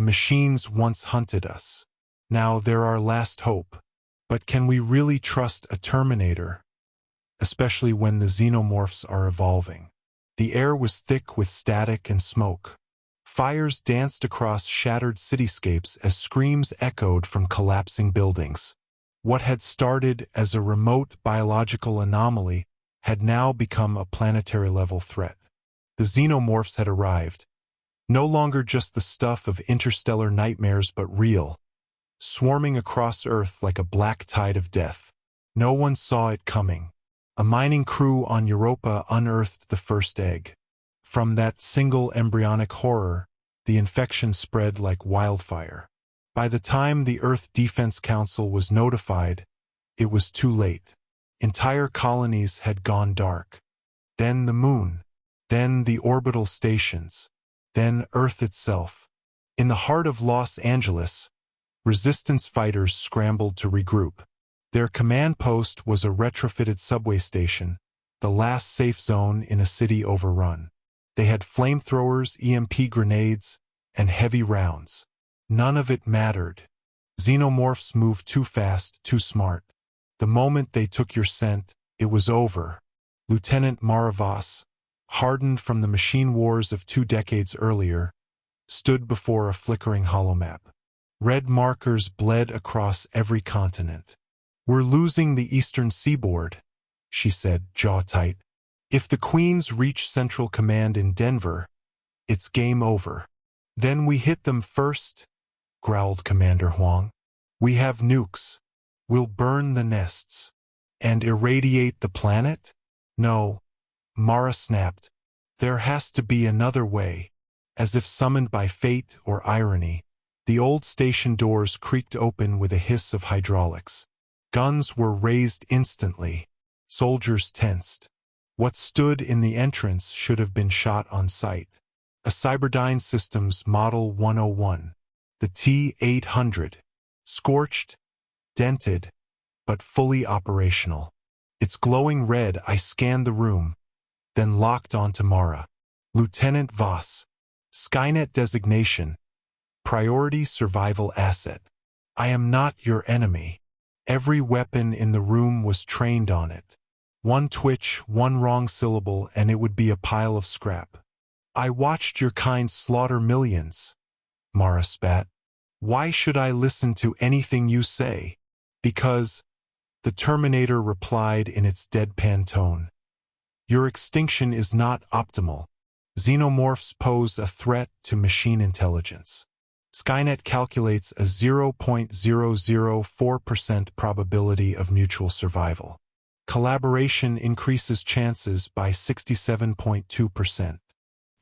The machines once hunted us. Now they're our last hope. But can we really trust a Terminator? Especially when the xenomorphs are evolving. The air was thick with static and smoke. Fires danced across shattered cityscapes as screams echoed from collapsing buildings. What had started as a remote biological anomaly had now become a planetary-level threat. The xenomorphs had arrived, no longer just the stuff of interstellar nightmares but real, swarming across Earth like a black tide of death. No one saw it coming. A mining crew on Europa unearthed the first egg. From that single embryonic horror, the infection spread like wildfire. By the time the Earth Defense Council was notified, it was too late. Entire colonies had gone dark. Then the moon. Then the orbital stations. Then Earth itself. In the heart of Los Angeles, resistance fighters scrambled to regroup. Their command post was a retrofitted subway station, the last safe zone in a city overrun. They had flamethrowers, EMP grenades, and heavy rounds. None of it mattered. Xenomorphs moved too fast, too smart. The moment they took your scent, it was over. Lieutenant Maravas, hardened from the machine wars of 2 decades earlier, stood before a flickering holomap. Red markers bled across every continent. "We're losing the eastern seaboard," she said, jaw tight. "If the Queens reach Central Command in Denver, it's game over." "Then we hit them first," growled Commander Huang. "We have nukes. We'll burn the nests." "And irradiate the planet?" "No," Mara snapped. "There has to be another way." As if summoned by fate or irony, the old station doors creaked open with a hiss of hydraulics. Guns were raised instantly. Soldiers tensed. What stood in the entrance should have been shot on sight. A Cyberdyne Systems Model 101. The T-800. Scorched, dented, but fully operational. Its glowing red, I scanned the room, then locked onto Mara. "Lieutenant Voss. Skynet designation. Priority survival asset. I am not your enemy." Every weapon in the room was trained on it. One twitch, one wrong syllable, and it would be a pile of scrap. "I watched your kind slaughter millions," Mara spat. "Why should I listen to anything you say?" "Because," the Terminator replied in its deadpan tone, "your extinction is not optimal. Xenomorphs pose a threat to machine intelligence. Skynet calculates a 0.004% probability of mutual survival. Collaboration increases chances by 67.2%.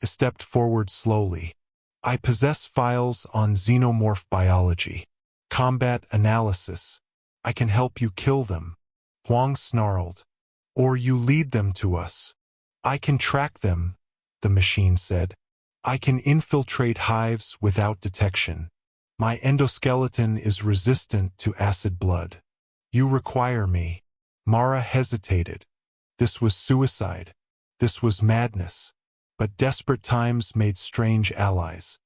I stepped forward slowly. "I possess files on xenomorph biology. Combat analysis. I can help you kill them." Huang snarled. "Or you lead them to us." "I can track them," the machine said. "I can infiltrate hives without detection. My endoskeleton is resistant to acid blood." "You require me." Mara hesitated. This was suicide. This was madness. But desperate times made strange allies.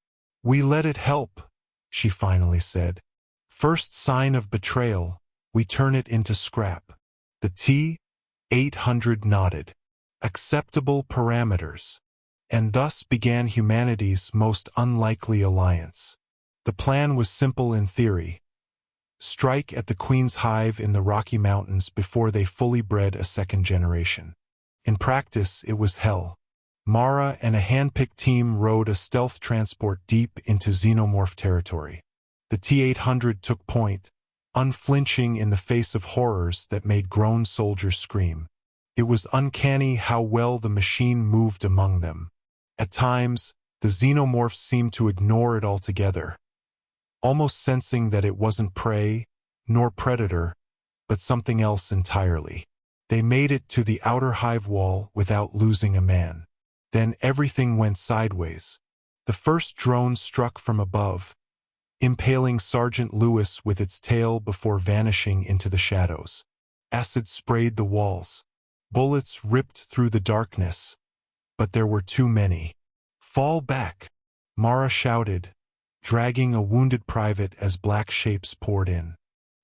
"We let it help," she finally said. "First sign of betrayal, we turn it into scrap." The T-800 nodded. "Acceptable parameters." And thus began humanity's most unlikely alliance. The plan was simple in theory. Strike at the Queen's hive in the Rocky Mountains before they fully bred a second generation. In practice, it was hell. Mara and a hand-picked team rode a stealth transport deep into xenomorph territory. The T-800 took point, unflinching in the face of horrors that made grown soldiers scream. It was uncanny how well the machine moved among them. At times, the xenomorphs seemed to ignore it altogether, almost sensing that it wasn't prey, nor predator, but something else entirely. They made it to the outer hive wall without losing a man. Then everything went sideways. The first drone struck from above, impaling Sergeant Lewis with its tail before vanishing into the shadows. Acid sprayed the walls. Bullets ripped through the darkness. But there were too many. "Fall back," Mara shouted, dragging a wounded private as black shapes poured in.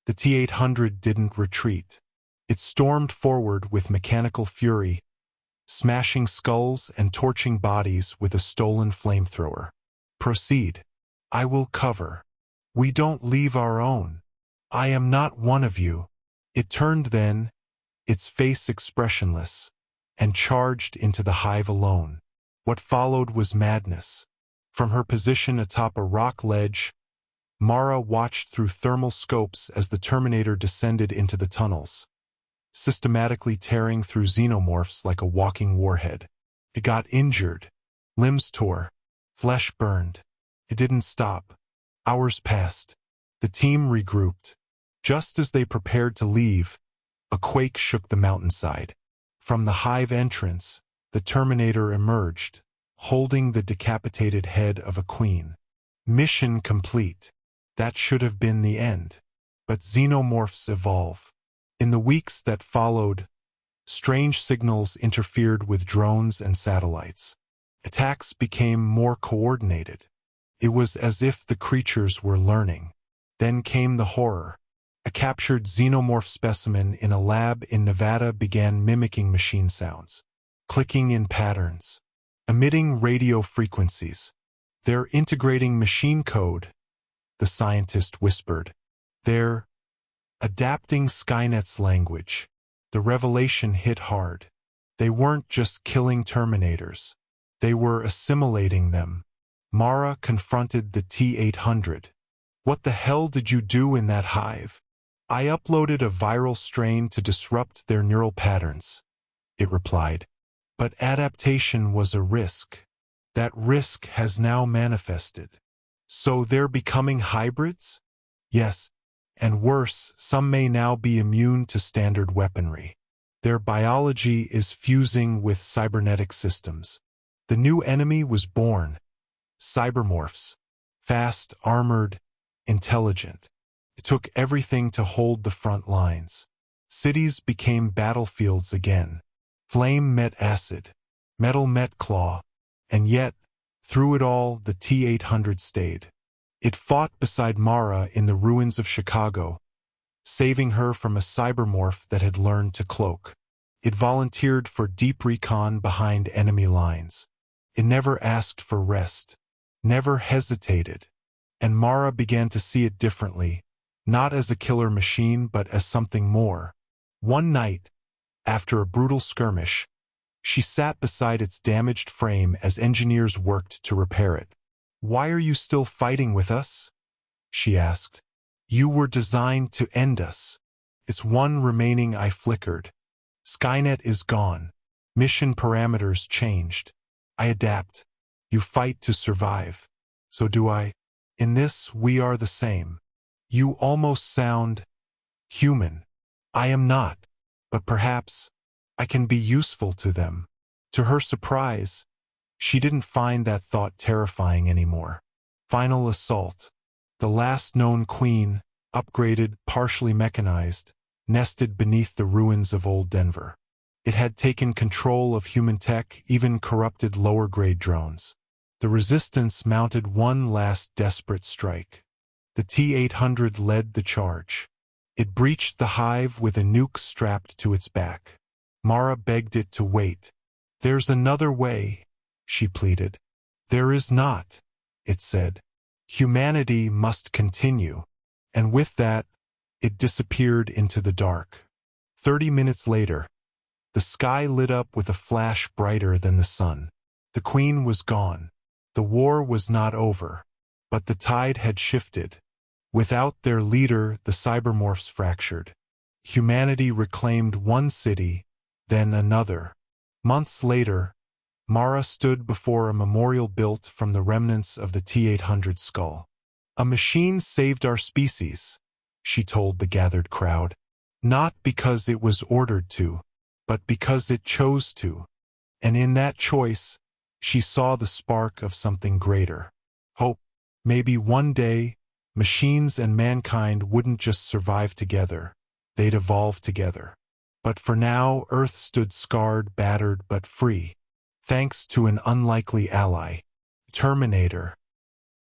The T-800 didn't retreat. It stormed forward with mechanical fury, smashing skulls and torching bodies with a stolen flamethrower. Proceed. I will cover. We don't leave our own. I am not one of you. It turned then, its face expressionless, and charged into the hive alone. What followed was madness. From her position atop a rock ledge, Mara watched through thermal scopes as the Terminator descended into the tunnels, systematically tearing through xenomorphs like a walking warhead. It got injured. Limbs tore. Flesh burned. It didn't stop. Hours passed. The team regrouped. Just as they prepared to leave, a quake shook the mountainside. From the hive entrance, the Terminator emerged, holding the decapitated head of a queen. Mission complete. That should have been the end. But xenomorphs evolve. In the weeks that followed, strange signals interfered with drones and satellites. Attacks became more coordinated. It was as if the creatures were learning. Then came the horror. A captured xenomorph specimen in a lab in Nevada began mimicking machine sounds, clicking in patterns, emitting radio frequencies. They're integrating machine code, the scientist whispered. They're adapting Skynet's language. The revelation hit hard. They weren't just killing Terminators. They were assimilating them. Mara confronted the T-800. What the hell did you do in that hive? I uploaded a viral strain to disrupt their neural patterns, it replied. But adaptation was a risk. That risk has now manifested. So they're becoming hybrids? Yes, and worse, some may now be immune to standard weaponry. Their biology is fusing with cybernetic systems. The new enemy was born. Cybermorphs. Fast, armored, intelligent. It took everything to hold the front lines. Cities became battlefields again. Flame met acid. Metal met claw. And yet, through it all, the T-800 stayed. It fought beside Mara in the ruins of Chicago, saving her from a cybermorph that had learned to cloak. It volunteered for deep recon behind enemy lines. It never asked for rest, never hesitated. And Mara began to see it differently, not as a killer machine but as something more. One night, after a brutal skirmish, she sat beside its damaged frame as engineers worked to repair it. "Why are you still fighting with us?" she asked. "You were designed to end us." "It's one remaining," I flickered. "Skynet is gone. Mission parameters changed. I adapt. You fight to survive. So do I. In this, we are the same. You almost sound human. I am not, but perhaps I can be useful to them." To her surprise, she didn't find that thought terrifying anymore. Final assault. The last known queen, upgraded, partially mechanized, nested beneath the ruins of old Denver. It had taken control of human tech, even corrupted lower-grade drones. The resistance mounted one last desperate strike. The T-800 led the charge. It breached the hive with a nuke strapped to its back. Mara begged it to wait. "There's another way," she pleaded. "There is not," it said. "Humanity must continue." And with that, it disappeared into the dark. 30 minutes later, the sky lit up with a flash brighter than the sun. The queen was gone. The war was not over, but the tide had shifted. Without their leader, the cybermorphs fractured. Humanity reclaimed one city, then another. Months later, Mara stood before a memorial built from the remnants of the T-800 skull. "A machine saved our species," she told the gathered crowd. "Not because it was ordered to, but because it chose to." And in that choice, she saw the spark of something greater. Hope. Maybe one day, machines and mankind wouldn't just survive together, they'd evolve together. But for now, Earth stood scarred, battered, but free, thanks to an unlikely ally, Terminator.